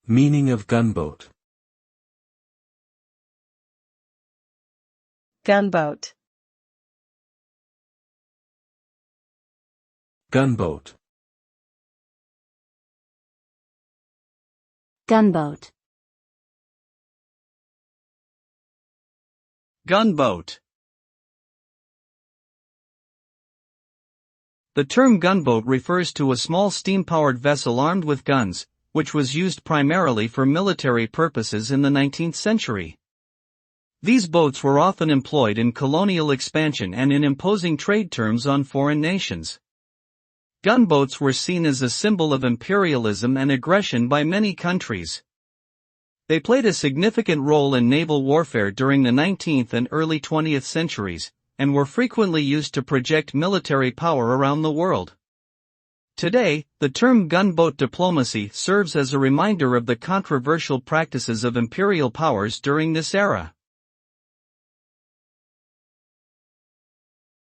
Meaning of gunboat. Gunboat. Gunboat. Gunboat. Gunboat. The term gunboat refers to a small steam-powered vessel armed with guns, which was used primarily for military purposes in the 19th century. These boats were often employed in colonial expansion and in imposing trade terms on foreign nations. Gunboats were seen as a symbol of imperialism and aggression by many countries. They played a significant role in naval warfare during the 19th and early 20th centuries, and were frequently used to project military power around the world. Today, the term gunboat diplomacy serves as a reminder of the controversial practices of imperial powers during this era.